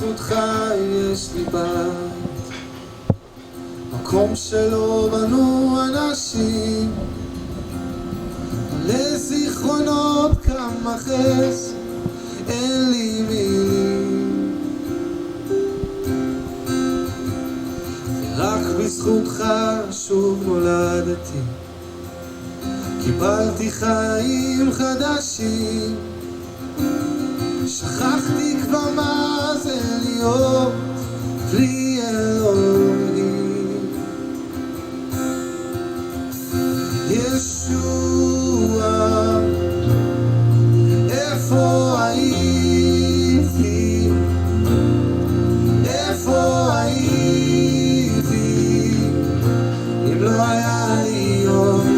בזכותך יש לי בית, מקום שלא בנו אנשים, לזיכרונות כמה חס, אין לי מילים. ורק בזכותך שוב נולדתי, קיבלתי חיים חדשים, שכחתי כבר מה זה להיות בלי אלוהים. ישוע, איפה הייתי? איפה הייתי אם לא היה לי אותך?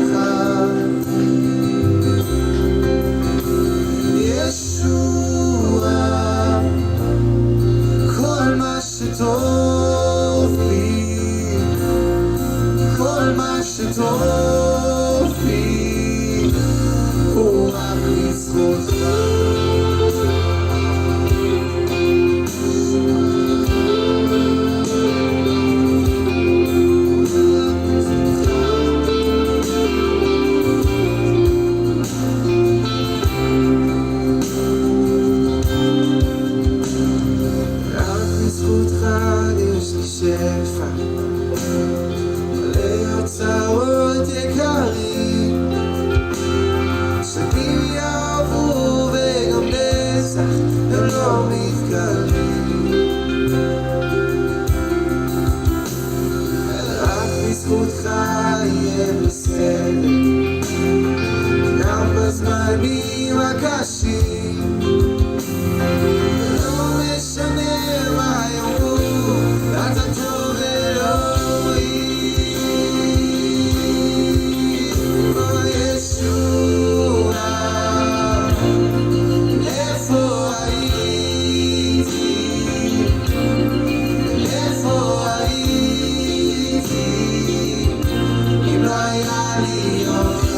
טוב לי, כל מה שטוב לי הוא רק בזכותך. שפע מלא הוצאות יקרים, שנים יעברו וגם נצח הם לא מתקרבים, רק בזכותך יהיה בסדר גם בזמנים הקשים. לא משנה מה יאמרו, אתה טוב אלוהים. או ישוע, איפה הייתי? איפה הייתי אם לא היה לי אותך?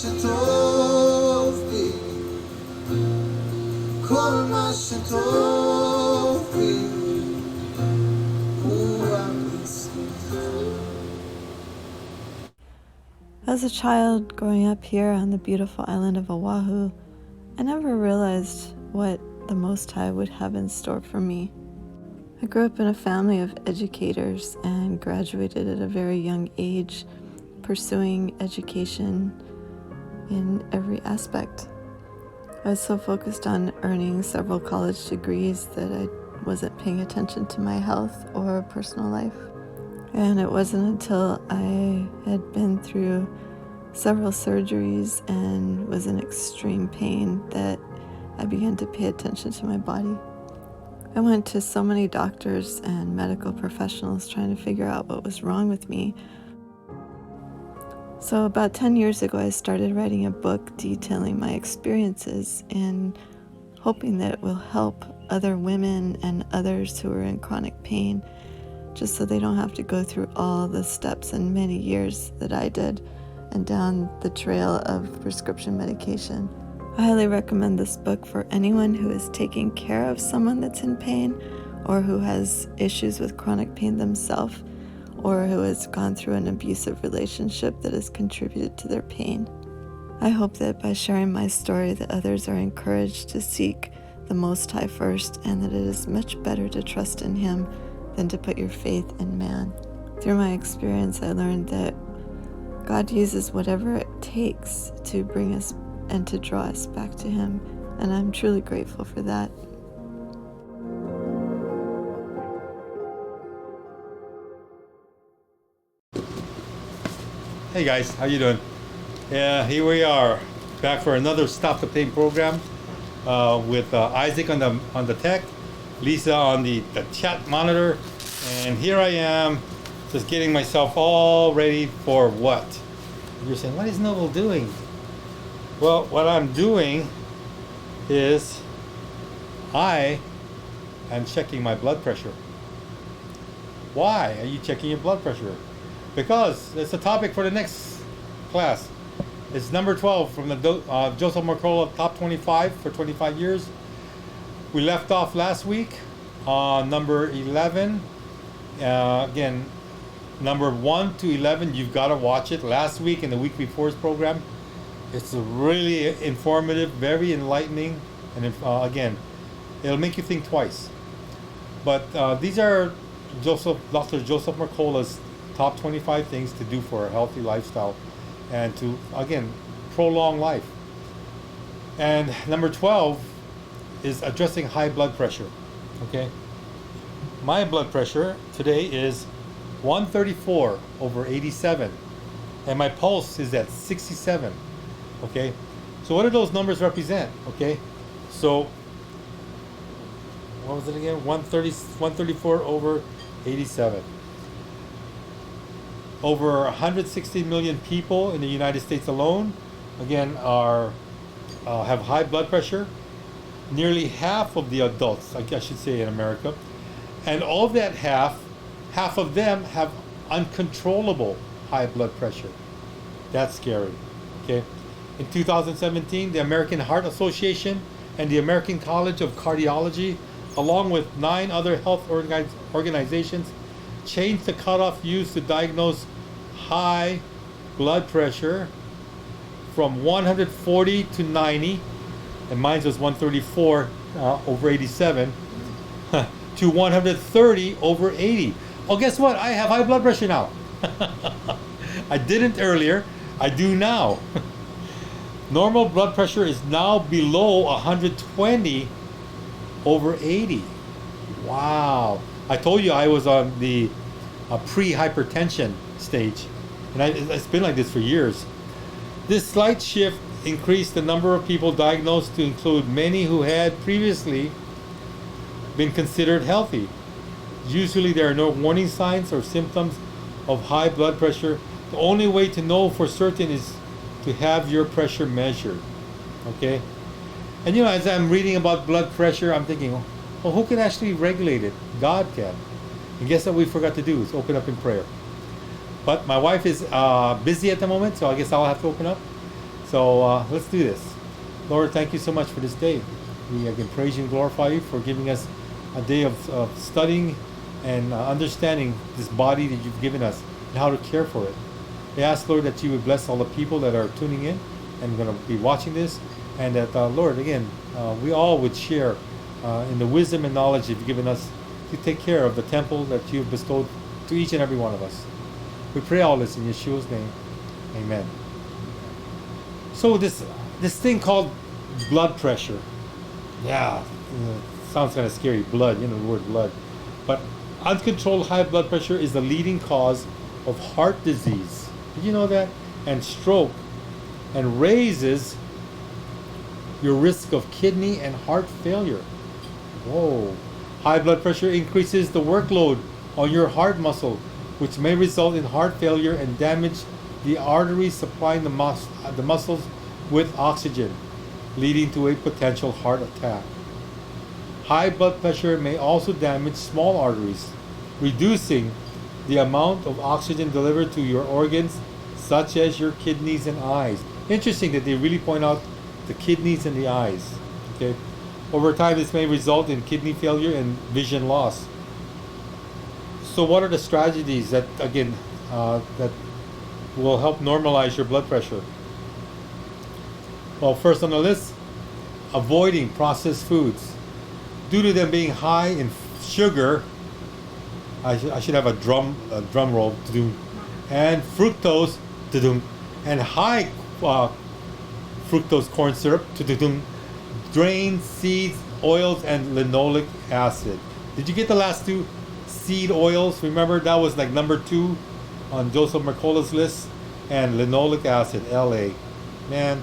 Shitofi, Kolma Shitofi, As a child growing up here on the beautiful island of Oahu, I never realized what the Most High would have in store for me. I grew up in a family of educators and graduated at a very young age, pursuing education in every aspect. I was so focused on earning several college degrees that I wasn't paying attention to my health or personal life. And it wasn't until I had been through several surgeries and was in extreme pain that I began to pay attention to my body. I went to so many doctors and medical professionals trying to figure out what was wrong with me. So about 10 years ago, I started writing a book detailing my experiences and hoping that it will help other women and others who are in chronic pain, just so they don't have to go through all the steps and many years that I did and down the trail of prescription medication. I highly recommend this book for anyone who is taking care of someone that's in pain, or who has issues with chronic pain themselves, or who has gone through an abusive relationship that has contributed to their pain. I hope that by sharing my story that others are encouraged to seek the Most High first, and that it is much better to trust in Him than to put your faith in man. Through my experience, I learned that God uses whatever it takes to bring us and to draw us back to Him, and I'm truly grateful for that. Hey guys, how you doing? Yeah, here we are, back for another Stop the Pain program with Isaac on the tech, Lisa on the chat monitor, and here I am, just getting myself all ready for what? You're saying, what is Noble doing? Well, what I'm doing is I am checking my blood pressure. Why are you checking your blood pressure? Because it's the topic for the next class. It's number 12 from the Joseph Mercola Top 25 for 25 years. We left off last week on number 11. Again, number 1 to 11, you've got to watch it. Last week and the week before's program, it's really informative, very enlightening, and again, it'll make you think twice. But these are Dr. Joseph Mercola's top 25 things to do for a healthy lifestyle and to, again, prolong life. And number 12 is addressing high blood pressure. Okay, my blood pressure today is 134 over 87, and my pulse is at 67. Okay, so what do those numbers represent? Okay, so what was it again? 134 over 87. Over 160 million people in the United States alone, again, have high blood pressure. Nearly half of the adults, I should say, in America, and of that half of them have uncontrollable high blood pressure. That's scary. Okay. In 2017, the American Heart Association and the American College of Cardiology, along with 9 other health organizations, changed the cutoff used to diagnose high blood pressure from 140 to 90, and mine was 134 over 87, to 130 over 80. Oh, guess what? I have high blood pressure now. I didn't earlier. I do now. Normal blood pressure is now below 120 over 80. Wow. I told you I was on the pre-hypertension stage, and it's been like this for years. This slight shift increased the number of people diagnosed to include many who had previously been considered healthy. Usually there are no warning signs or symptoms of high blood pressure. The only way to know for certain is to have your pressure measured. Okay? And you know, as I'm reading about blood pressure, I'm thinking, well, who can actually regulate it? God can. And guess what we forgot to do is open up in prayer. But my wife is busy at the moment, so I guess I'll have to open up. So let's do this. Lord, thank you so much for this day. We again praise you and glorify you for giving us a day of studying and understanding this body that you've given us and how to care for it. We ask, Lord, that you would bless all the people that are tuning in and going to be watching this, and that, Lord, again, we all would share in the wisdom and knowledge you've given us to take care of the temple that you've bestowed to each and every one of us. We pray all this in Yeshua's name. Amen. So this thing called blood pressure, yeah, sounds kind of scary. Blood, the word blood. But uncontrolled high blood pressure is the leading cause of heart disease. Did you know that? And stroke, and raises your risk of kidney and heart failure. Whoa. High blood pressure increases the workload on your heart muscle, which may result in heart failure and damage the arteries supplying the muscles with oxygen, leading to a potential heart attack. High blood pressure may also damage small arteries, reducing the amount of oxygen delivered to your organs, such as your kidneys and eyes. Interesting that they really point out the kidneys and the eyes. Okay, over time, this may result in kidney failure and vision loss. So, what are the strategies that, again, that will help normalize your blood pressure? Well, first on the list, avoiding processed foods. Due to them being high in sugar, I should have a drum roll, and fructose, and high fructose corn syrup, drained seeds, oils, and linoleic acid. Did you get the last two? Seed oils, remember that was like number 2 on Joseph Mercola's list, and linoleic acid, LA. Man,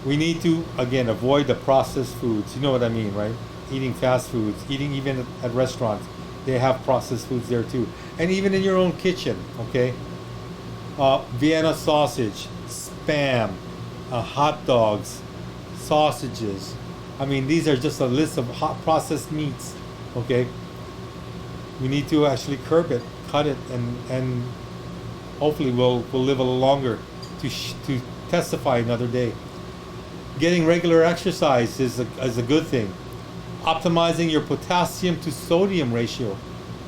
we need to, again, avoid the processed foods. You know what I mean, right? Eating fast foods, eating even at restaurants. They have processed foods there too. And even in your own kitchen, okay? Vienna sausage, Spam, hot dogs, sausages. I mean, these are just a list of hot processed meats, okay? We need to actually curb it, cut it, and hopefully we'll live a little longer to testify another day. Getting regular exercise is a good thing. Optimizing your potassium to sodium ratio.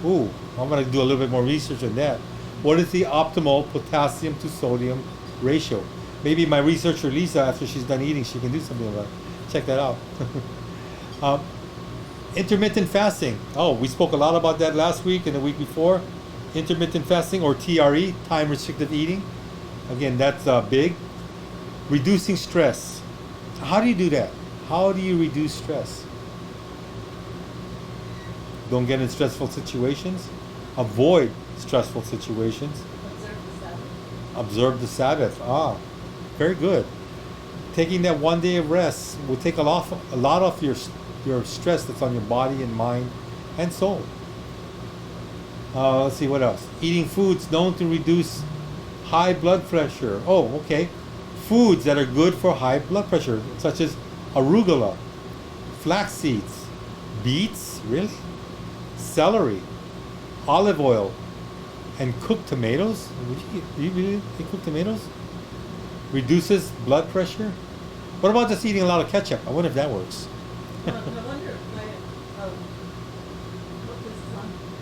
Ooh, I'm going to do a little bit more research on that. What is the optimal potassium to sodium ratio? Maybe my researcher Lisa, after she's done eating, she can do something about it. Check that out. Intermittent fasting. Oh, we spoke a lot about that last week and the week before. Intermittent fasting, or TRE, time restricted eating. Again, that's big. Reducing stress. How do you do that? How do you reduce stress? Don't get in stressful situations. Avoid stressful situations. Observe the Sabbath. Ah, very good. Taking that one day of rest will take a lot of your stress that's on your body and mind and soul. Let's see what else. Eating foods known to reduce high blood pressure. Oh, okay. Foods that are good for high blood pressure, such as arugula, flax seeds, beets, really? Celery, olive oil, and cooked tomatoes. Do you really eat cooked tomatoes? Reduces blood pressure. What about just eating a lot of ketchup? I wonder if that works. I wonder if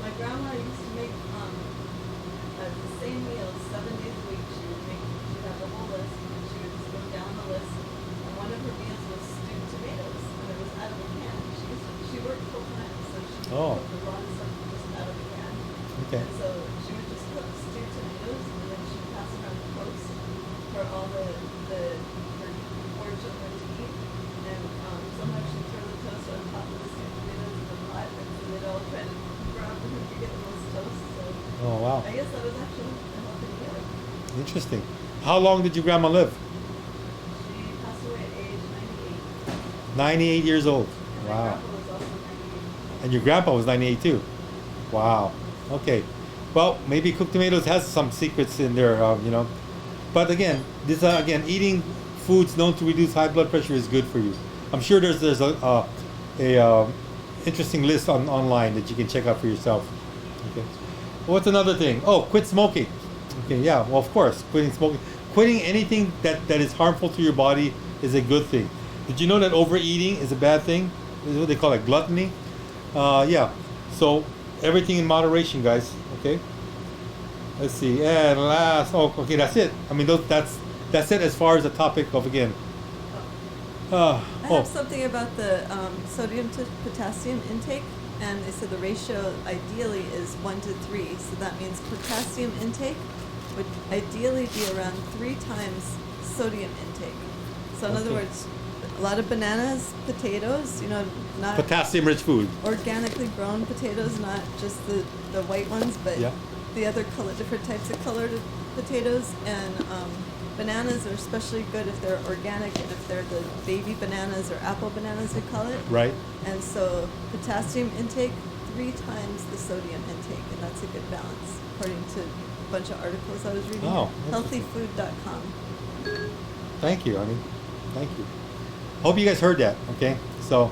my grandma used to make the same meals 7 days a week. She'd have the whole list, and she would just go down the list. And one of her meals was stewed tomatoes, and it was out of a can. She worked full time, so she cooked a lot of stuff just out of a can. Okay. And so she would just cook stewed tomatoes, and then she'd pass around the toast for all her 4 children to eat. And sometimes she'd throw the toast on top of the stewed tomatoes in the pot, and so they'd all try to grab who could get the most toast. So Oh, wow. I guess that was actually a healthy meal. Interesting. How long did your grandma live? She passed away at age 98. 98 years old. And my Wow. grandpa was also 98. And your grandpa was 98 too. Wow. Okay. Well, maybe cooked tomatoes has some secrets in there, But again, eating foods known to reduce high blood pressure is good for you. I'm sure there's a interesting list online that you can check out for yourself. Okay. What's another thing? Oh, quit smoking. Okay, yeah, well, of course, quitting smoking, quitting anything that is harmful to your body is a good thing. Did you know that overeating is a bad thing? This is what they call it, gluttony. Yeah, so everything in moderation, guys. Okay. Let's see, and last. Oh, okay, that's it. I mean, that's it as far as the topic of again. I Oh, have something about the sodium to potassium intake, and they said the ratio ideally is 1 to 3. So that means potassium intake would ideally be around 3 times sodium intake. So in other Okay. words, a lot of bananas, potatoes, not potassium-rich food. organically grown potatoes, not just the white ones, but Yeah. the other different types of colored potatoes. And bananas are especially good if they're organic and if they're the baby bananas or apple bananas, we call it. Right. And so potassium intake 3 times the sodium intake, and that's a good balance according to a bunch of articles I was reading. Oh, Healthyfood.com. Thank you, honey. Thank you. Hope you guys heard that. Okay, so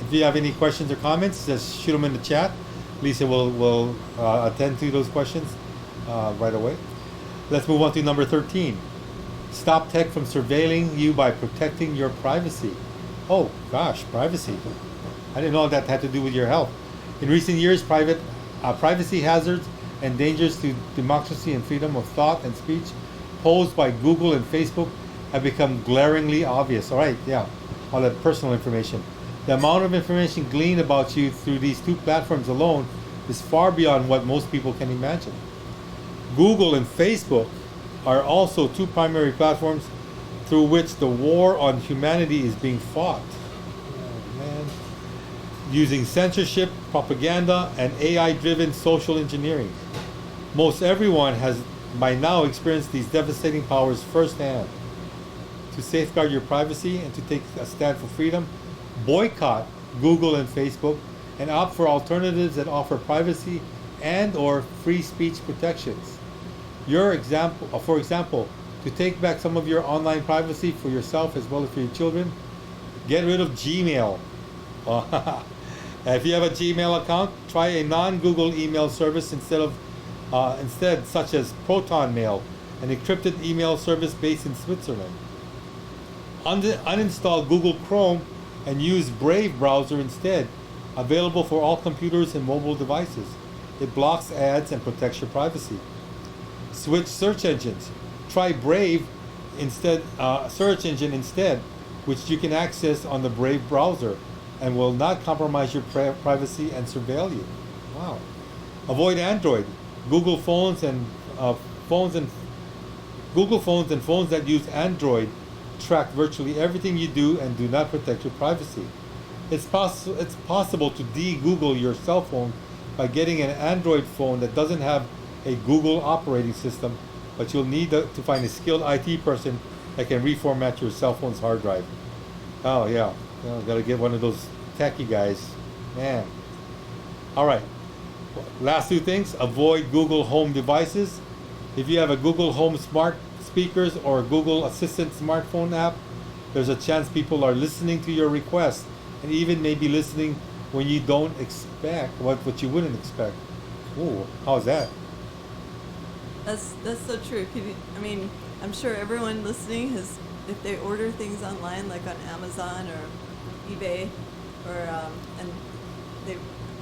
if you have any questions or comments, just shoot them in the chat. Lisa will attend to those questions right away. Let's move on to number 13. Stop tech from surveilling you by protecting your privacy. Oh gosh, privacy. I didn't know that had to do with your health. In recent years, privacy hazards and dangers to democracy and freedom of thought and speech posed by Google and Facebook have become glaringly obvious. All right, yeah, all that personal information. The amount of information gleaned about you through these two platforms alone is far beyond what most people can imagine. Google and Facebook are also two primary platforms through which the war on humanity is being fought. Oh, man. Using censorship, propaganda, and AI-driven social engineering. Most everyone has by now experienced these devastating powers firsthand. To safeguard your privacy and to take a stand for freedom, boycott Google and Facebook and opt for alternatives that offer privacy and or free speech protections. For example, to take back some of your online privacy for yourself as well as for your children, get rid of Gmail. If you have a Gmail account, try a non-Google email service instead, such as Proton Mail, an encrypted email service based in Switzerland. Uninstall Google Chrome and use Brave browser instead, available for all computers and mobile devices. It blocks ads and protects your privacy. Switch search engines. Try Brave search engine instead, which you can access on the Brave browser and will not compromise your privacy and surveil you. Wow. Avoid Android. Google phones and phones that use Android track virtually everything you do and do not protect your privacy. It's possible to de-Google your cell phone by getting an Android phone that doesn't have a Google operating system, but you'll need to find a skilled IT person that can reformat your cell phone's hard drive. Oh yeah, gotta get one of those techie guys, man. All right, last 2 things. Avoid Google Home devices. If you have a Google Home smart speakers or a Google Assistant smartphone app, there's a chance people are listening to your requests and even maybe listening when you don't expect what you wouldn't expect. Ooh, how's that? That's so true. I'm sure everyone listening has, if they order things online, like on Amazon or eBay, or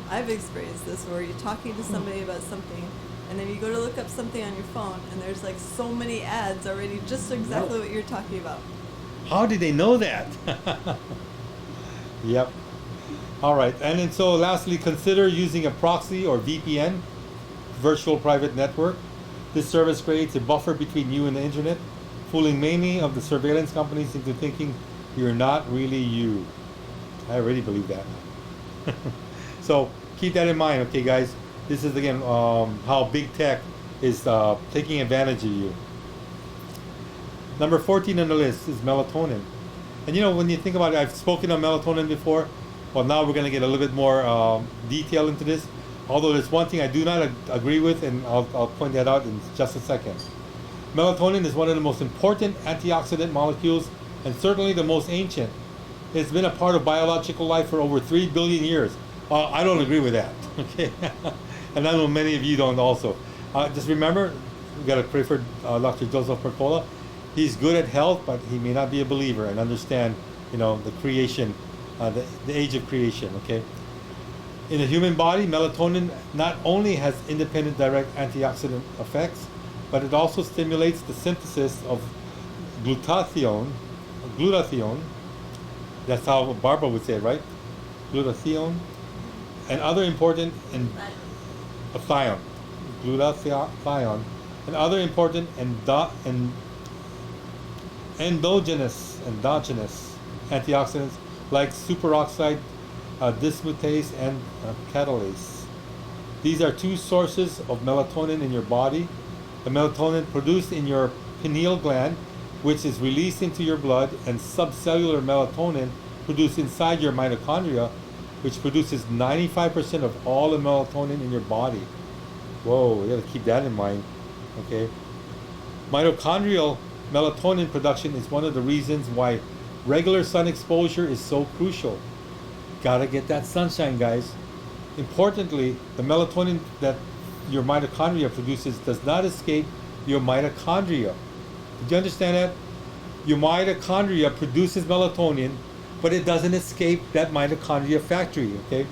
I've experienced this where you're talking to somebody about something, and then you go to look up something on your phone, and there's like so many ads already, just exactly what you're talking about. How did they know that? Yep. All right, and then so lastly, consider using a proxy or VPN, virtual private network. This service creates a buffer between you and the internet, fooling many of the surveillance companies into thinking you're not really you. I already believe that. So keep that in mind, okay, guys. This is again how big tech is taking advantage of you. Number 14 on the list is melatonin. And when you think about it, I've spoken on melatonin before. Well, now we're going to get a little bit more detail into this. Although there's one thing I do not agree with, and I'll point that out in just a second. Melatonin is one of the most important antioxidant molecules and certainly the most ancient. It's been a part of biological life for over 3 billion years. I don't agree with that, okay? And I know many of you don't also. Just remember, we got to pray for Dr. Joseph Mercola. He's good at health, but he may not be a believer and understand, the creation, the age of creation, okay? In the human body, melatonin not only has independent direct antioxidant effects, but it also stimulates the synthesis of glutathione. That's how Barbara would say it, right? Glutathione, and other important thione, glutathione, and other important endogenous antioxidants like superoxide dismutase and catalase. These are two sources of melatonin in your body. The melatonin produced in your pineal gland, which is released into your blood, and subcellular melatonin produced inside your mitochondria, which produces 95% of all the melatonin in your body. Whoa, you gotta keep that in mind, okay? Mitochondrial melatonin production is one of the reasons why regular sun exposure is so crucial. Gotta get that sunshine, guys. Importantly, the melatonin that your mitochondria produces does not escape your mitochondria. Did you understand that? Your mitochondria produces melatonin, but it doesn't escape that mitochondria factory, okay?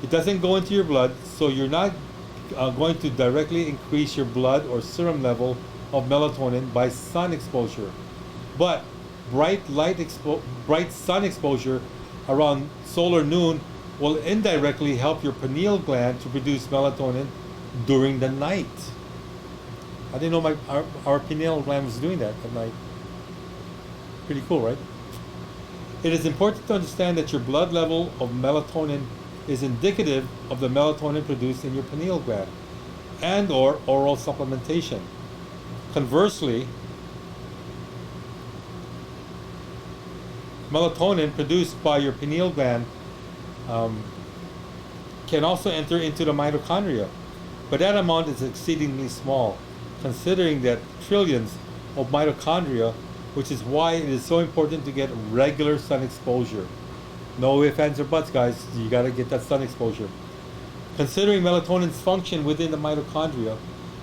It doesn't go into your blood, so you're not going to directly increase your blood or serum level of melatonin by sun exposure. But bright sun exposure around solar noon will indirectly help your pineal gland to produce melatonin during the night. I didn't know our pineal gland was doing that at night. Pretty cool, right? It is important to understand that your blood level of melatonin is indicative of the melatonin produced in your pineal gland and or oral supplementation. Conversely, melatonin produced by your pineal gland can also enter into the mitochondria, but that amount is exceedingly small, considering that trillions of mitochondria, which is why it is so important to get regular sun exposure. No ifs, ands, or buts, guys. You got to get that sun exposure. Considering melatonin's function within the mitochondria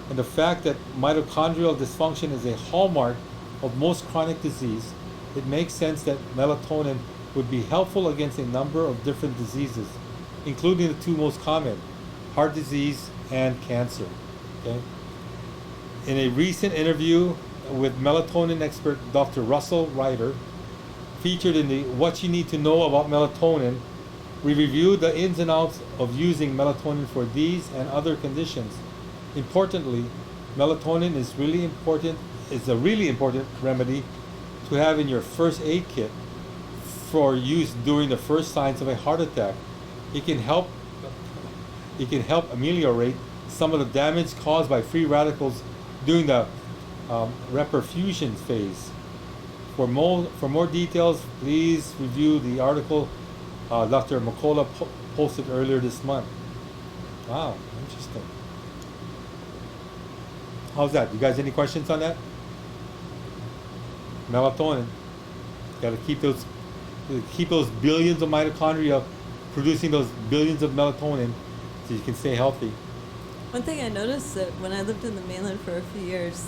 and the fact that mitochondrial dysfunction is a hallmark of most chronic disease, it makes sense that melatonin would be helpful against a number of different diseases, including the two most common, heart disease and cancer. Okay? In a recent interview with melatonin expert Dr. Russell Ryder, featured in the What You Need to Know About Melatonin, we reviewed the ins and outs of using melatonin for these and other conditions. Importantly, melatonin is a really important remedy to have in your first aid kit for use during the first signs of a heart attack. It can help ameliorate some of the damage caused by free radicals during the reperfusion phase. For more details, please review the article Dr. Mercola posted earlier this month. Wow, interesting. How's that? You guys any questions on that? Melatonin. Got to keep those billions of mitochondria producing those billions of melatonin so you can stay healthy. One thing I noticed that when I lived in the mainland for a few years,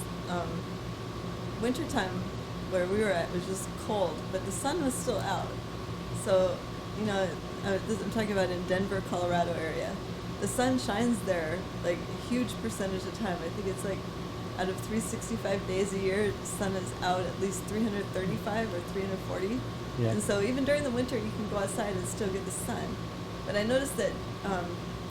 wintertime where we were at was just cold, but the sun was still out. So, I'm talking about in Denver, Colorado area. The sun shines there like a huge percentage of time. I think it's like out of 365 days a year, the sun is out at least 335 or 340. Yeah. And so even during the winter, you can go outside and still get the sun. But I noticed that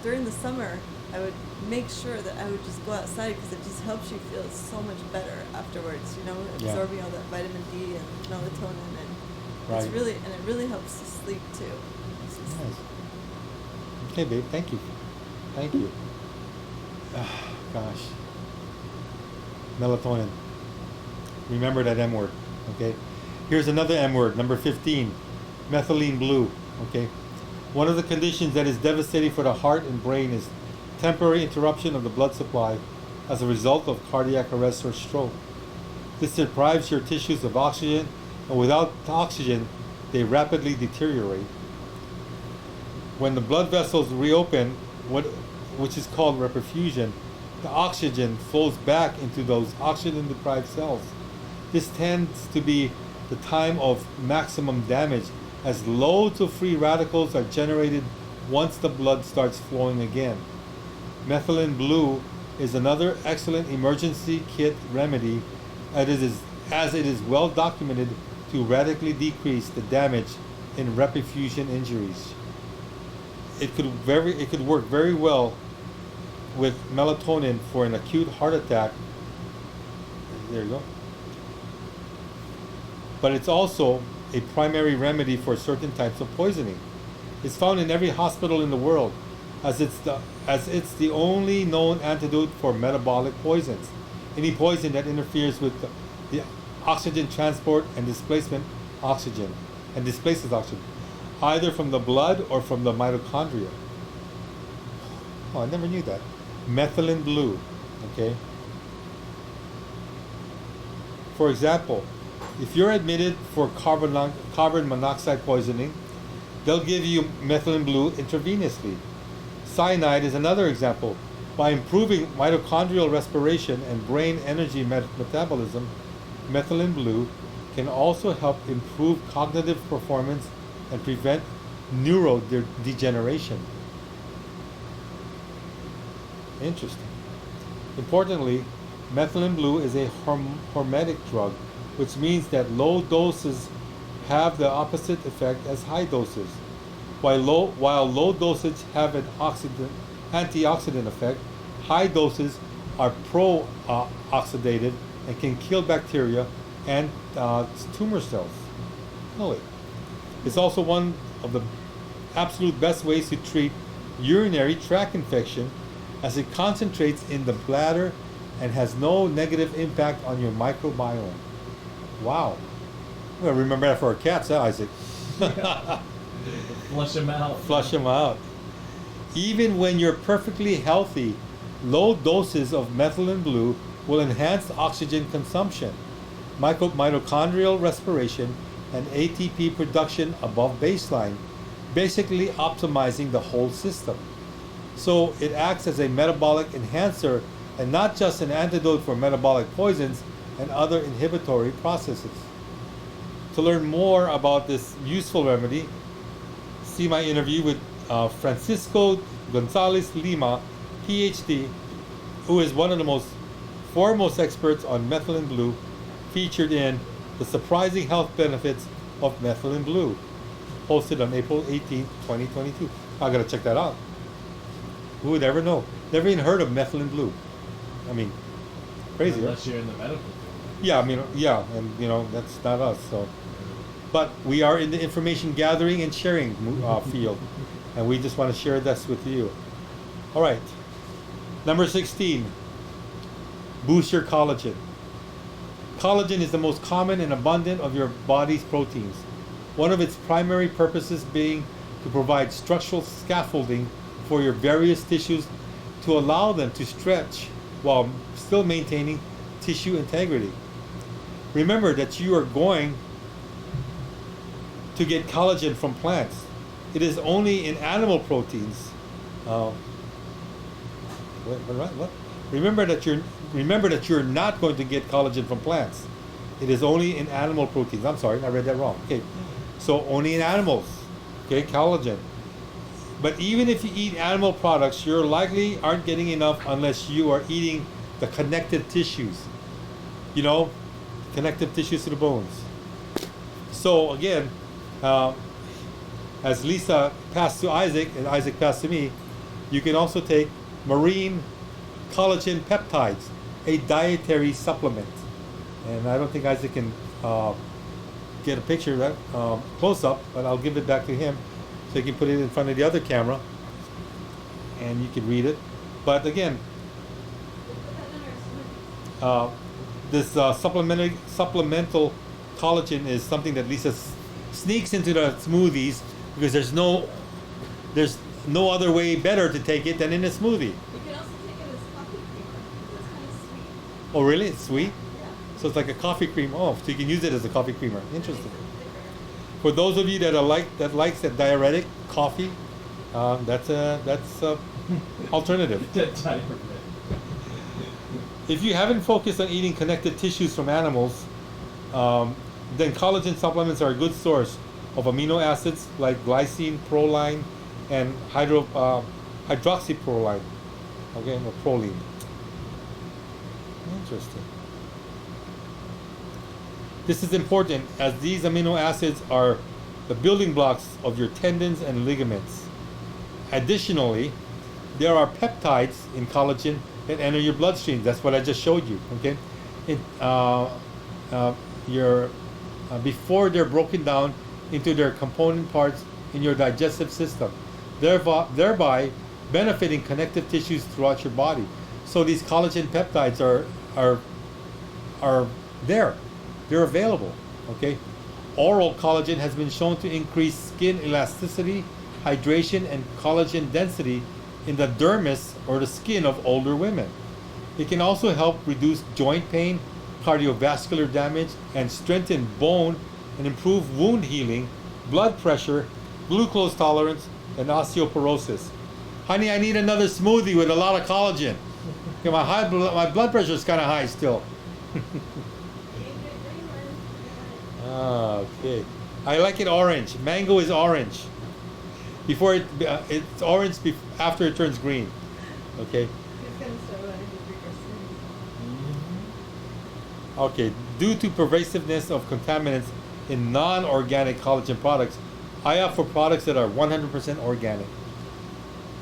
during the summer, I would make sure that I would just go outside because it just helps you feel so much better afterwards, absorbing all that vitamin D and melatonin, and Right. it really helps to sleep too. It's just- Nice. Okay, babe. Thank you. Gosh. Melatonin. Remember that M word. Okay. Here's another M word, number 15. Methylene blue. Okay. One of the conditions that is devastating for the heart and brain is temporary interruption of the blood supply as a result of cardiac arrest or stroke. This deprives your tissues of oxygen, and without oxygen, they rapidly deteriorate. When the blood vessels reopen, which is called reperfusion, the oxygen flows back into those oxygen-deprived cells. This tends to be the time of maximum damage, as loads of free radicals are generated once the blood starts flowing again. Methylene blue is another excellent emergency kit remedy, as it is well documented to radically decrease the damage in reperfusion injuries. It could work very well with melatonin for an acute heart attack. There you go. But it's also a primary remedy for certain types of poisoning. It's found in every hospital in the world, as it's the only known antidote for metabolic poisons. Any poison that interferes with the oxygen transport and displaces oxygen, either from the blood or from the mitochondria. Oh, I never knew that. Methylene blue, okay? For example, if you're admitted for carbon monoxide poisoning, they'll give you methylene blue intravenously. Cyanide is another example. By improving mitochondrial respiration and brain energy metabolism, methylene blue can also help improve cognitive performance and prevent neurodegeneration. Interesting. Importantly, methylene blue is a hormetic drug, which means that low doses have the opposite effect as high doses. While low dosage have an antioxidant effect, high doses are pro-oxidative and can kill bacteria and tumor cells. No way. It's also one of the absolute best ways to treat urinary tract infection, as it concentrates in the bladder and has no negative impact on your microbiome. Wow. We're gonna remember that for our cats, huh, Isaac? Flush them out. Flush them out. Even when you're perfectly healthy, low doses of methylene blue will enhance oxygen consumption, mitochondrial respiration, and ATP production above baseline, basically optimizing the whole system. So it acts as a metabolic enhancer and not just an antidote for metabolic poisons and other inhibitory processes. To learn more about this useful remedy, see my interview with Francisco Gonzalez Lima, PhD, who is one of the foremost experts on methylene blue, featured in The Surprising Health Benefits of Methylene Blue, posted on April 18, 2022. I gotta check that out. Who would ever know? Never even heard of methylene blue. I mean, crazy, right? Unless you're in the medical field. Yeah, I mean, yeah, and that's not us. So, but we are in the information gathering and sharing field, and we just want to share this with you. All right, number 16. Boost your collagen. Collagen is the most common and abundant of your body's proteins. One of its primary purposes being to provide structural scaffolding for your various tissues to allow them to stretch while still maintaining tissue integrity. Remember that you are going to get collagen from plants. It is only in animal proteins. What? Remember that you're not going to get collagen from plants. It is only in animal proteins. I'm sorry, I read that wrong. Okay, so only in animals. Okay, collagen. But even if you eat animal products, you likely aren't getting enough unless you are eating the connective tissues. You know, connective tissues to the bones. So again, as Lisa passed to Isaac and Isaac passed to me, you can also take marine collagen peptides, a dietary supplement. And I don't think Isaac can get a picture of that close up, but I'll give it back to him so you can put it in front of the other camera and you can read it. But again, this supplemental collagen is something that Lisa sneaks into the smoothies because there's no other way better to take it than in a smoothie. You can also take it as coffee creamer because it's kind of sweet. Oh really? It's sweet? Yeah. So it's like a coffee cream. Oh, so you can use it as a coffee creamer. Interesting. Thicker. For those of you that likes that diuretic coffee, that's a alternative. If you haven't focused on eating connective tissues from animals, then collagen supplements are a good source of amino acids like glycine, proline, and hydroxyproline. Okay, or proline. Interesting. This is important as these amino acids are the building blocks of your tendons and ligaments. Additionally, there are peptides in collagen that enter your bloodstream. That's what I just showed you. Okay, before they're broken down into their component parts in your digestive system, thereby benefiting connective tissues throughout your body. So these collagen peptides are there. They're available. Okay, oral collagen has been shown to increase skin elasticity, hydration, and collagen density in the dermis or the skin of older women. It can also help reduce joint pain, cardiovascular damage, and strengthen bone and improve wound healing, blood pressure, glucose tolerance, and osteoporosis. Honey, I need another smoothie with a lot of collagen. Okay, my blood pressure is kind of high still. Okay. I like it orange. Mango is orange. Before it's orange after it turns green. Okay. He's gonna start running to freakers. Okay. Due to pervasiveness of contaminants in non-organic collagen products, I opt for products that are 100% organic.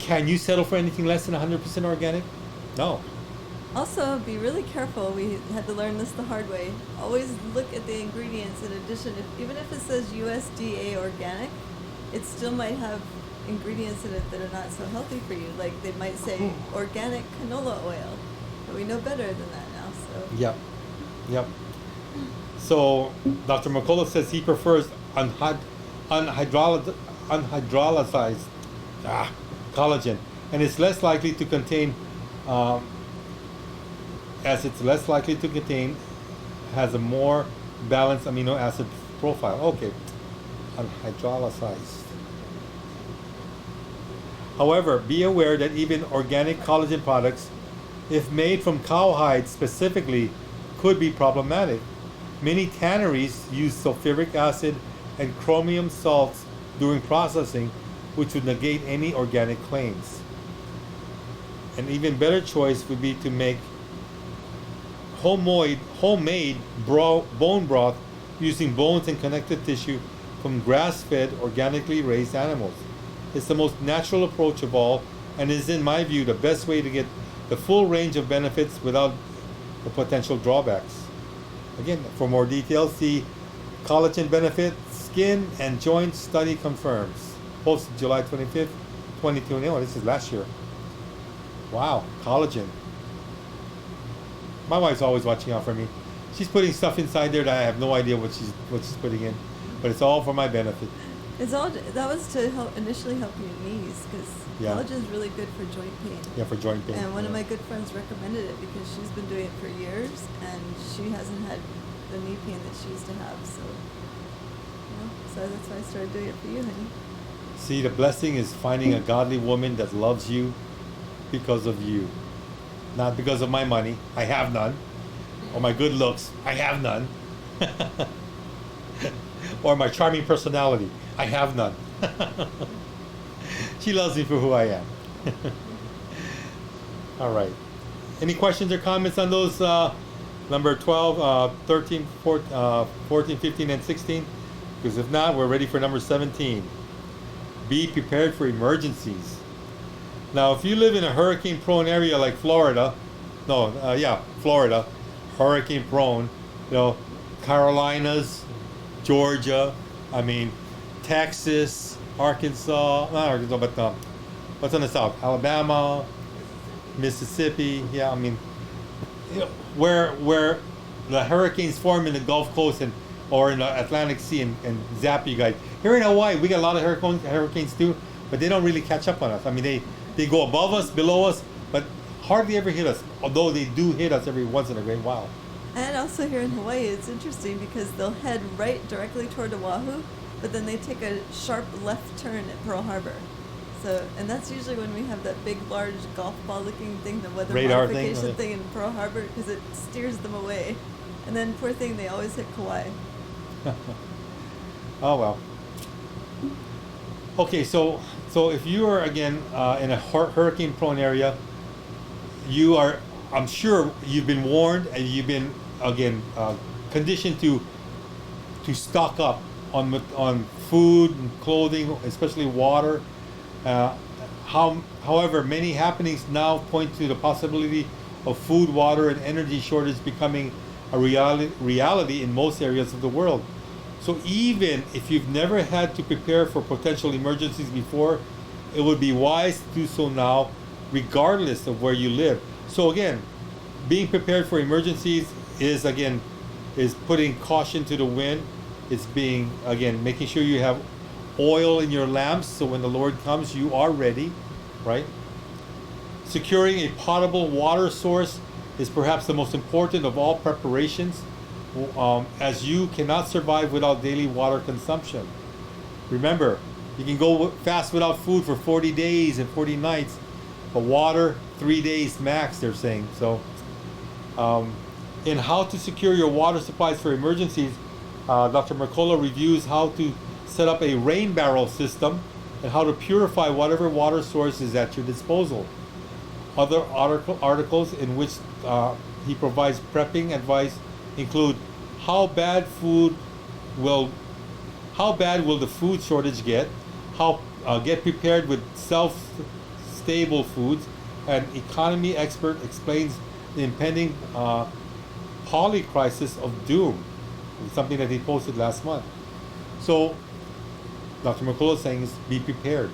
Can you settle for anything less than 100% organic? No. Also, be really careful. We had to learn this the hard way. Always look at the ingredients in addition. Even if it says USDA organic, it still might have ingredients in it that are not so healthy for you. Like they might say organic canola oil, but we know better than that now. So Yep. So Dr. McCullough says he prefers unhydrolyzed collagen, and it's less likely to contain, has a more balanced amino acid profile. Okay, unhydrolyzed. However, be aware that even organic collagen products, if made from cowhide specifically, could be problematic. Many tanneries use sulfuric acid and chromium salts during processing, which would negate any organic claims. An even better choice would be to make homemade bone broth using bones and connective tissue from grass-fed, organically raised animals. It's the most natural approach of all, and is, in my view, the best way to get the full range of benefits without the potential drawbacks. Again, for more details, see Collagen Benefit, Skin and Joint Study Confirms. Posted July 25th, 2021. This is last year. Wow, collagen. My wife's always watching out for me. She's putting stuff inside there that I have no idea what she's putting in, but it's all for my benefit. that was to initially help your knees because Yeah. collagen is really good for joint pain. Yeah, for joint pain. And one of yeah. my good friends recommended it because she's been doing it for years and she hasn't had the knee pain that she used to have. So that's why I started doing it for you, honey. See, the blessing is finding a godly woman that loves you because of you. Not because of my money. I have none. Or my good looks. I have none. Or my charming personality. I have none. She loves me for who I am. All right. Any questions or comments on those number 12, 13, 14, 15, and 16? Because if not, we're ready for number 17. Be prepared for emergencies. Now, if you live in a hurricane-prone area like Florida, Florida, hurricane-prone, Carolinas, Georgia, Texas, Arkansas, not Arkansas, but what's on the south? Alabama, Mississippi, where the hurricanes form in the Gulf Coast or in the Atlantic Sea and zap you guys. Here in Hawaii, we got a lot of hurricanes too, but they don't really catch up on us. They go above us, below us, but hardly ever hit us, although they do hit us every once in a great while. And also here in Hawaii, it's interesting because they'll head right directly toward Oahu, but then they take a sharp left turn at Pearl Harbor. So, and that's usually when we have that big, large golf ball looking thing, the weather Radar thing, modification right. thing in Pearl Harbor, because it steers them away. And then, poor thing, they always hit Kauai. Oh well. Okay, so if you are again in a hurricane-prone area, you are. I'm sure you've been warned and you've been again conditioned to stock up on food and clothing, especially water. However, many happenings now point to the possibility of food, water, and energy shortage becoming a reality in most areas of the world. So even if you've never had to prepare for potential emergencies before, it would be wise to do so now, regardless of where you live. So again, being prepared for emergencies is putting caution to the wind. It's making sure you have oil in your lamps, so when the Lord comes, you are ready, right? Securing a potable water source is perhaps the most important of all preparations, as you cannot survive without daily water consumption. Remember, you can go fast without food for 40 days and 40 nights, but water, 3 days max, they're saying. So, in how to secure your water supplies for emergencies, Dr. Mercola reviews how to set up a rain barrel system and how to purify whatever water source is at your disposal. Other articles in which he provides prepping advice include how bad will the food shortage get, how get prepared with stable foods. An economy expert explains the impending poly crisis of doom, something that he posted last month. So Dr. Mercola is saying is be prepared.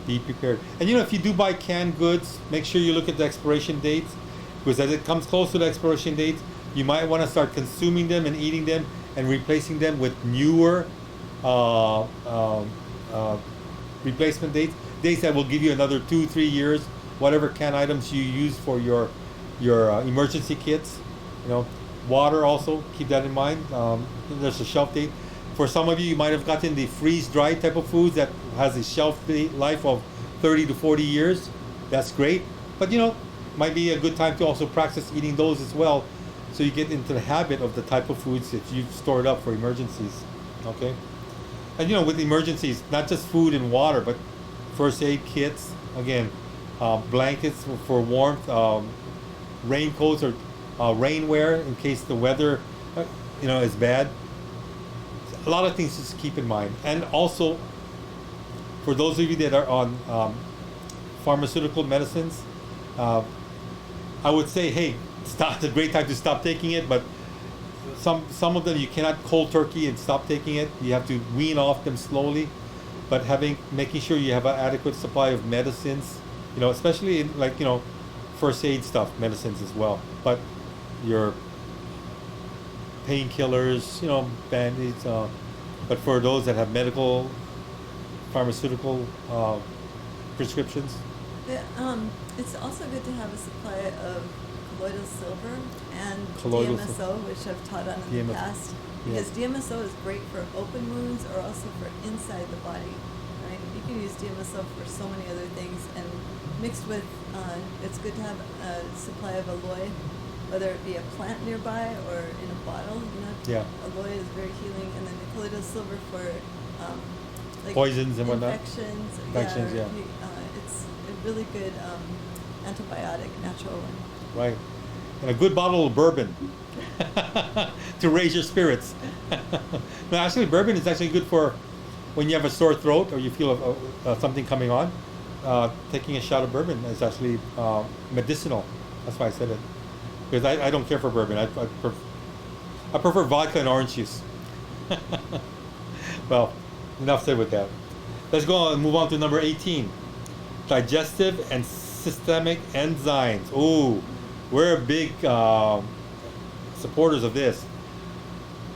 Be prepared. And if you do buy canned goods, make sure you look at the expiration dates, because as it comes close to the expiration dates, you might want to start consuming them and eating them and replacing them with newer replacement dates that will give you another 2-3 years, whatever canned items you use for your emergency kits. Water also, keep that in mind. There's a shelf date. For some of you, you might have gotten the freeze-dried type of foods that has a shelf life of 30 to 40 years. That's great. But, might be a good time to also practice eating those as well, so you get into the habit of the type of foods that you've stored up for emergencies. Okay? And, with emergencies, not just food and water, but first aid kits, again, blankets for warmth, raincoats or rainwear in case the weather, is bad. A lot of things just keep in mind. And also, for those of you that are on pharmaceutical medicines, I would say, hey, it's a great time to stop taking it, but some of them you cannot cold turkey and stop taking it. You have to wean off them slowly, but making sure you have an adequate supply of medicines, especially in first aid stuff, medicines as well. But your painkillers, Band-Aids, but for those that have medical, pharmaceutical prescriptions. It's also good to have a supply of colloidal silver and Colloidal DMSO, which I've taught on in the DMSO, past, yeah. because DMSO is great for open wounds or also for inside the body. Right? You can use DMSO for so many other things, and mixed with, it's good to have a supply of aloe, whether it be a plant nearby or in a bottle. Yeah. Aloe is very healing, and then the colloidal silver for Poisons and whatnot. Infections. Yeah. It's a really good antibiotic, natural one. Right. And a good bottle of bourbon to raise your spirits. No, actually, bourbon is actually good for when you have a sore throat or you feel something coming on. Taking a shot of bourbon is actually medicinal. That's why I said it. Because I don't care for bourbon. I prefer vodka and orange juice. Well, enough said with that. Let's go on and move on to number 18. Digestive and systemic enzymes. Ooh, we're big supporters of this.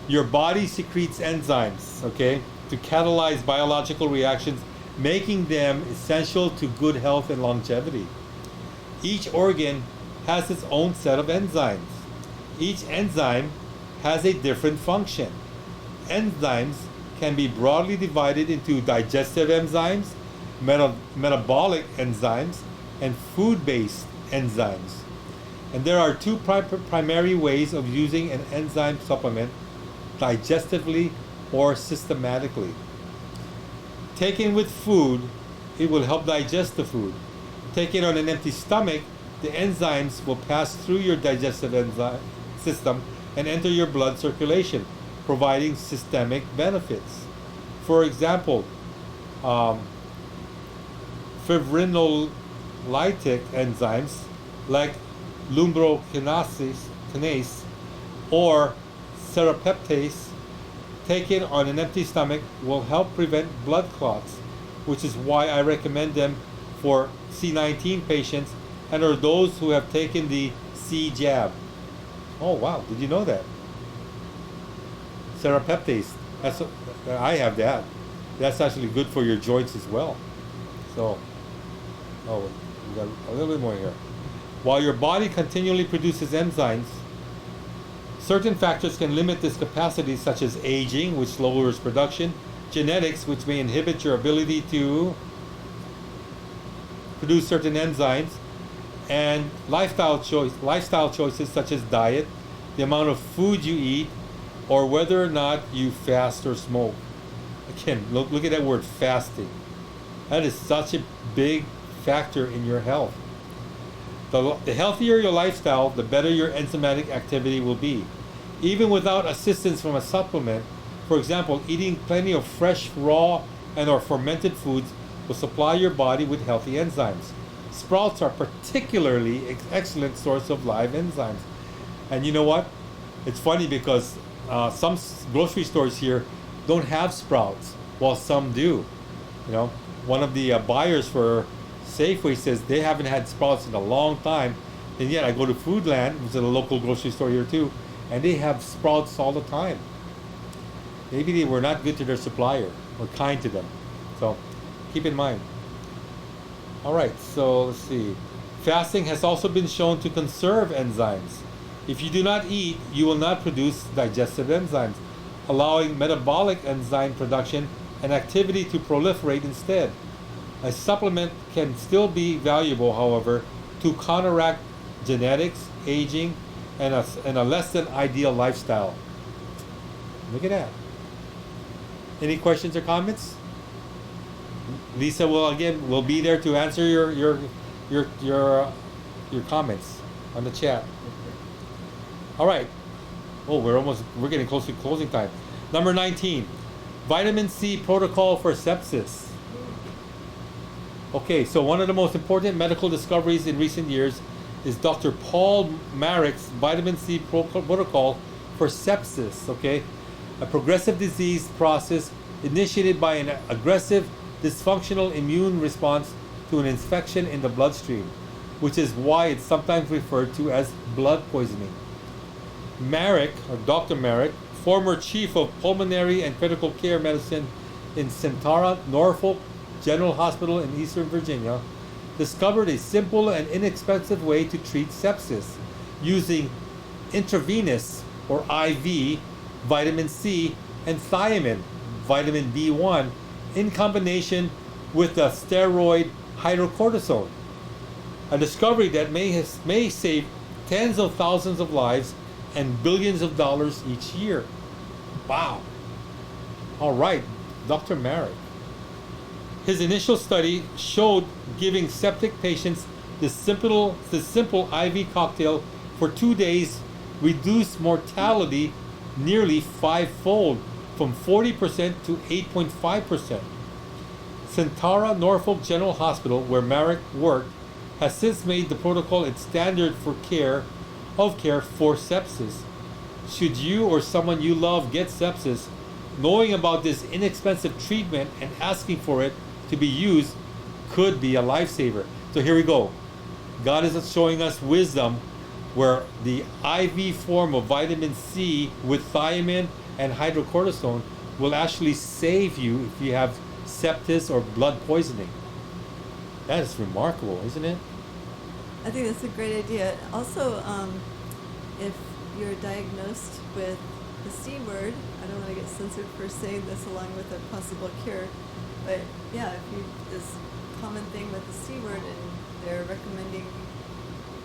Your body secretes enzymes, okay, to catalyze biological reactions, making them essential to good health and longevity. Each organ has its own set of enzymes. Each enzyme has a different function. Enzymes can be broadly divided into digestive enzymes, metabolic enzymes and food-based enzymes. And there are two primary ways of using an enzyme supplement: digestively or systematically. Taken with food, it will help digest the food. Taken on an empty stomach, the enzymes will pass through your digestive enzyme system and enter your blood circulation, providing systemic benefits. For example, fibrinolytic enzymes like lumbrokinase or serrapeptase taken on an empty stomach will help prevent blood clots, which is why I recommend them for C19 patients and or those who have taken the C jab. Oh wow, did you know that? Serrapeptase, I have that. That's actually good for your joints as well. So, we got a little bit more here. While your body continually produces enzymes, certain factors can limit this capacity, such as aging, which lowers production, genetics, which may inhibit your ability to produce certain enzymes, and lifestyle choices such as diet, the amount of food you eat, or whether or not you fast or smoke. Again, look at that word, fasting. That is such a big factor in your health. The healthier your lifestyle, the better your enzymatic activity will be. Even without assistance from a supplement, for example, eating plenty of fresh, raw, and or fermented foods will supply your body with healthy enzymes. Sprouts are particularly excellent source of live enzymes. And you know what? It's funny because some grocery stores here don't have sprouts, while some do. You know, one of the buyers for Safeway says they haven't had sprouts in a long time, and yet I go to Foodland, which is a local grocery store here too, and they have sprouts all the time. Maybe they were not good to their supplier or kind to them. So keep in mind. All right, so let's see. Fasting has also been shown to conserve enzymes. If you do not eat, you will not produce digestive enzymes, allowing metabolic enzyme production and activity to proliferate instead. A supplement can still be valuable, however, to counteract genetics, aging, and a less than ideal lifestyle. Look at that. Any questions or comments? Lisa will be there to answer your comments on the chat. All right. Oh, we're getting close to closing time. Number 19, vitamin C protocol for sepsis. Okay, so one of the most important medical discoveries in recent years is Dr. Paul Marik's vitamin C protocol for sepsis, okay? A progressive disease process initiated by an aggressive, dysfunctional immune response to an infection in the bloodstream, which is why it's sometimes referred to as blood poisoning. Marik, or Dr. Marik, former chief of pulmonary and critical care medicine in Centara, Norfolk General Hospital in Eastern Virginia, discovered a simple and inexpensive way to treat sepsis using intravenous or IV vitamin C and thiamine, vitamin B1, in combination with the steroid hydrocortisone. A discovery that may save tens of thousands of lives and billions of dollars each year. Wow. All right, Dr. Marik. His initial study showed giving septic patients this simple IV cocktail for 2 days reduced mortality nearly 5-fold, from 40% to 8.5%. Centara Norfolk General Hospital, where Marik worked, has since made the protocol its standard for care for sepsis. Should you or someone you love get sepsis, knowing about this inexpensive treatment and asking for it to be used could be a lifesaver. So here we go. God is showing us wisdom where the IV form of vitamin C with thiamine and hydrocortisone will actually save you if you have sepsis or blood poisoning. That is remarkable, isn't it? I think that's a great idea. Also, if you're diagnosed with the C word, I don't want to get censored for saying this along with a possible cure, But yeah, if you this common thing with the C word, and they're recommending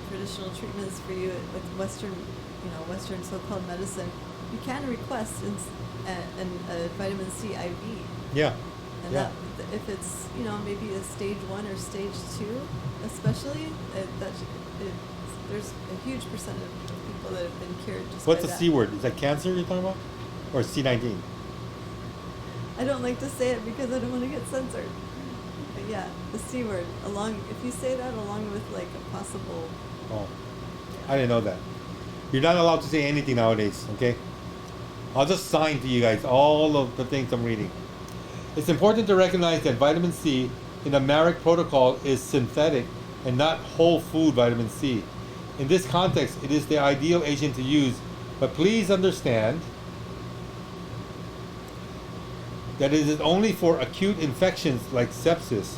traditional treatments for you with Western, Western so-called medicine, you can request a vitamin C IV. Yeah. And Yeah. that, if it's, maybe a stage 1 or stage 2, especially, there's a huge percentage of people that have been cured just What's by the that. C word? Is that cancer you're talking about? Or C19? I don't like to say it because I don't want to get censored. But yeah, the C word, if you say that along with like a possible, Oh, I didn't know that. You're not allowed to say anything nowadays, okay? I'll just sign to you guys all of the things I'm reading. It's important to recognize that vitamin C in the Marek protocol is synthetic and not whole food vitamin C. In this context, it is the ideal agent to use, but please understand that it is only for acute infections like sepsis.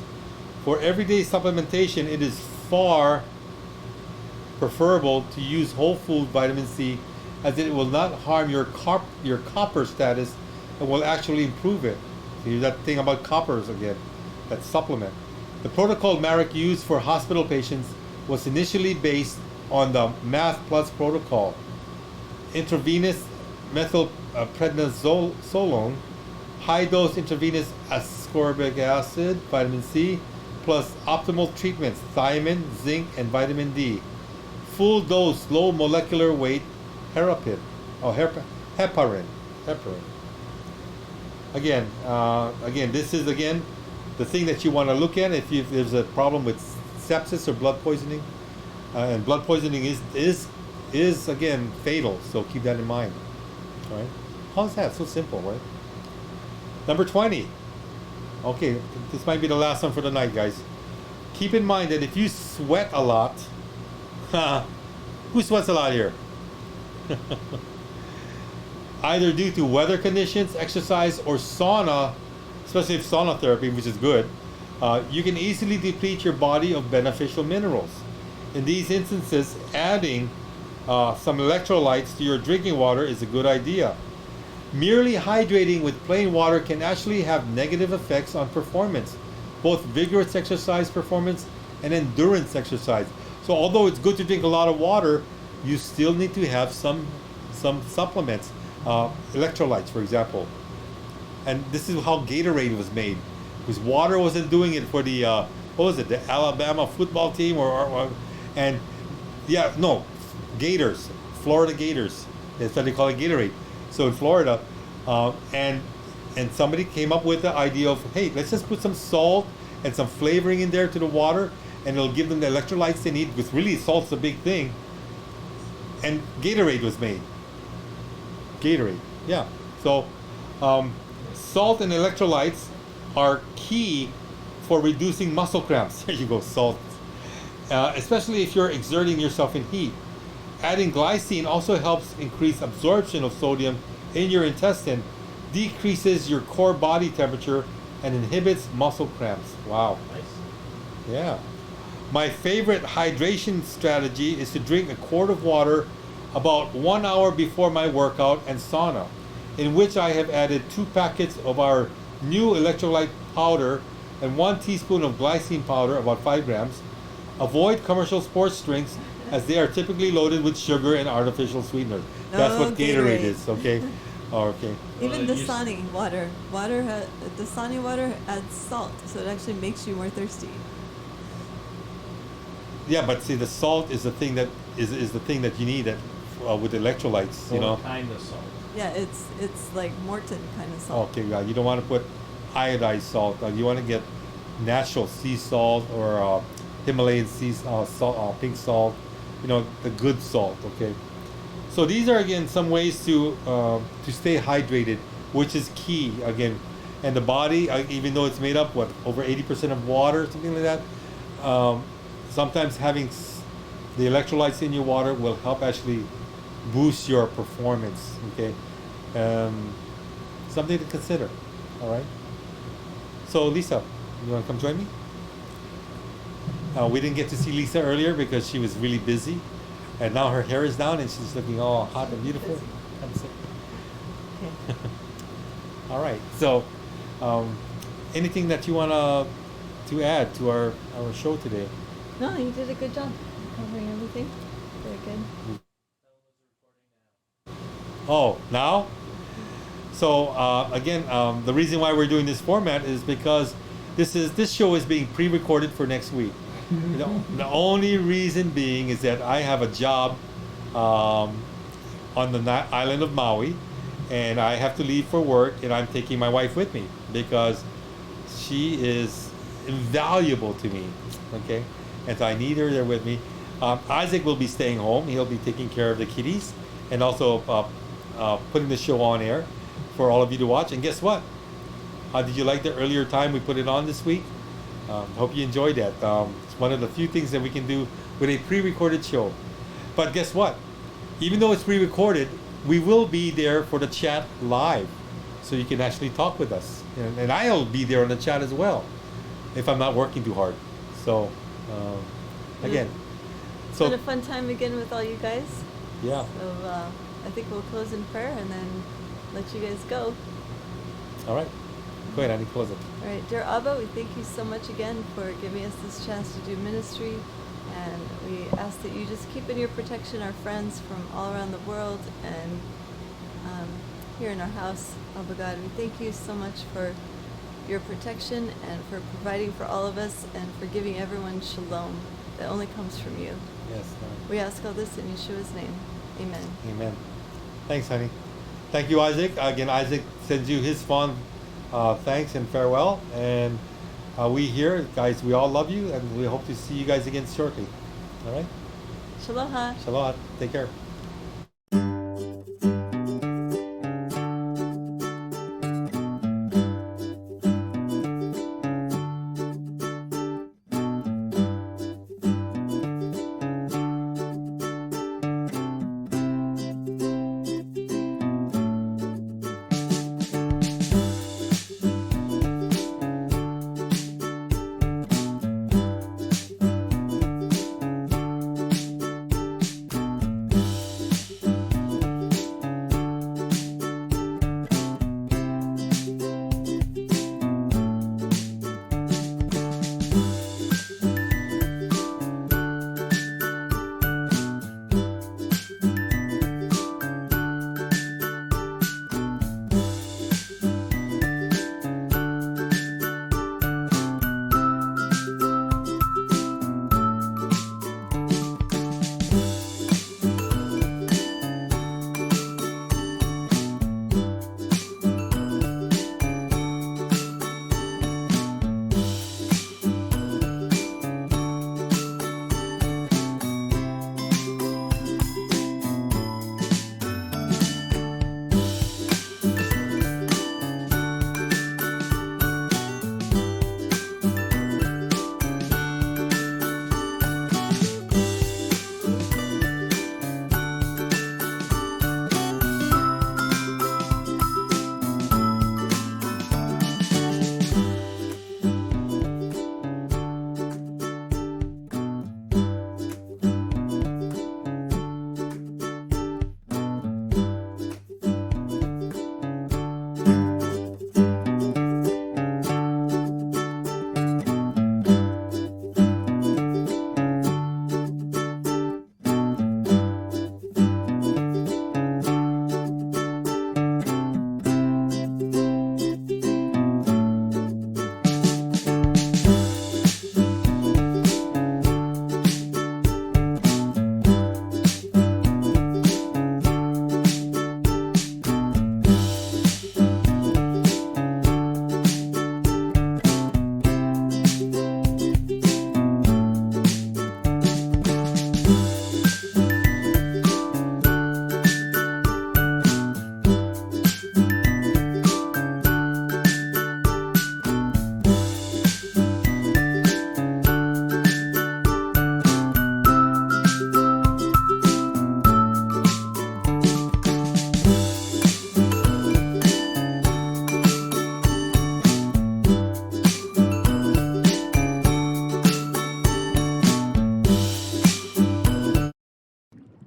For everyday supplementation, it is far preferable to use whole food vitamin C, as it will not harm your copper status and will actually improve it. See that thing about coppers again, that supplement. The protocol Marek used for hospital patients was initially based on the MATH Plus protocol. Intravenous methylprednisolone, high-dose intravenous ascorbic acid, vitamin C, plus optimal treatments, thiamine, zinc, and vitamin D. Full dose, low molecular weight heparin. Again, this is the thing that you want to look at if there's a problem with sepsis or blood poisoning, and blood poisoning is again fatal. So keep that in mind. All right? How's that? So simple, right? Number 20. Okay, this might be the last one for the night, guys. Keep in mind that if you sweat a lot, who sweats a lot here? Either due to weather conditions, exercise, or sauna, especially if sauna therapy, which is good, you can easily deplete your body of beneficial minerals. In these instances, adding some electrolytes to your drinking water is a good idea. Merely hydrating with plain water can actually have negative effects on performance, both vigorous exercise performance and endurance exercise. So although it's good to drink a lot of water, you still need to have some supplements, electrolytes, for example. And this is how Gatorade was made, because water wasn't doing it for the the Alabama football team Gators, Florida Gators. That's what they call it, Gatorade. So in Florida, and somebody came up with the idea of, hey, let's just put some salt and some flavoring in there to the water, and it'll give them the electrolytes they need, because really salt's a big thing. And Gatorade was made. Gatorade, yeah. So salt and electrolytes are key for reducing muscle cramps. There you go, salt. Especially if you're exerting yourself in heat. Adding glycine also helps increase absorption of sodium in your intestine, decreases your core body temperature, and inhibits muscle cramps. Wow. Nice. Yeah. My favorite hydration strategy is to drink a quart of water about 1 hour before my workout and sauna, in which I have added 2 packets of our new electrolyte powder and 1 teaspoon of glycine powder, about 5 grams. Avoid commercial sports drinks, as they are typically loaded with sugar and artificial sweeteners. That's what Gatorade is, okay? Oh, okay. even Well, Dasani water, Dasani water adds salt, so it actually makes you more thirsty. Yeah, but see, the salt is the thing that is the thing that you need with electrolytes, So you know. what kind of salt? Yeah, it's like Morton kind of salt. Okay, yeah, you don't want to put iodized salt. You want to get natural sea salt or Himalayan sea salt, pink salt. You know, the good salt. Okay. So these are again some ways to stay hydrated, which is key again. And the body, even though it's made up over 80% of water, something like that. Sometimes having the electrolytes in your water will help actually boost your performance. Okay. Something to consider. All right. So Lisa, you want to come join me? We didn't get to see Lisa earlier because she was really busy, and now her hair is down and she's looking all hot and beautiful. Okay. All right. So anything that you wanna to add to our show today? No, you did a good job covering everything. Very good. Oh, now? So again, the reason why we're doing this format is because this show is being pre-recorded for next week. The only reason being is that I have a job on the island of Maui, and I have to leave for work, and I'm taking my wife with me because she is invaluable to me. Okay, and so I need her there with me. Isaac will be staying home. He'll be taking care of the kitties and also putting the show on air for all of you to watch. And guess what? Did you like the earlier time we put it on this week? Hope you enjoyed that. It's one of the few things that we can do with a pre-recorded show. But guess what? Even though it's pre-recorded, we will be there for the chat live, so you can actually talk with us. And I'll be there on the chat as well, if I'm not working too hard. So, again. It's So, been a fun time again with all you guys. yeah. So I think we'll close in prayer and then let you guys go. All right. Go ahead, Annie, close it. All right, dear Abba, we thank you so much again for giving us this chance to do ministry, and we ask that you just keep in your protection our friends from all around the world and here in our house. Abba God, we thank you so much for your protection and for providing for all of us and for giving everyone shalom that only comes from you. Yes. We ask all this in Yeshua's name. Amen. Amen. Thanks, honey. Thank you, Isaac. Again, Isaac sends you his fond thanks and farewell. And we here, guys, we all love you, and we hope to see you guys again shortly. All right? Shalom. Shalom. Take care.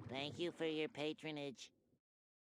Thank you for your patronage.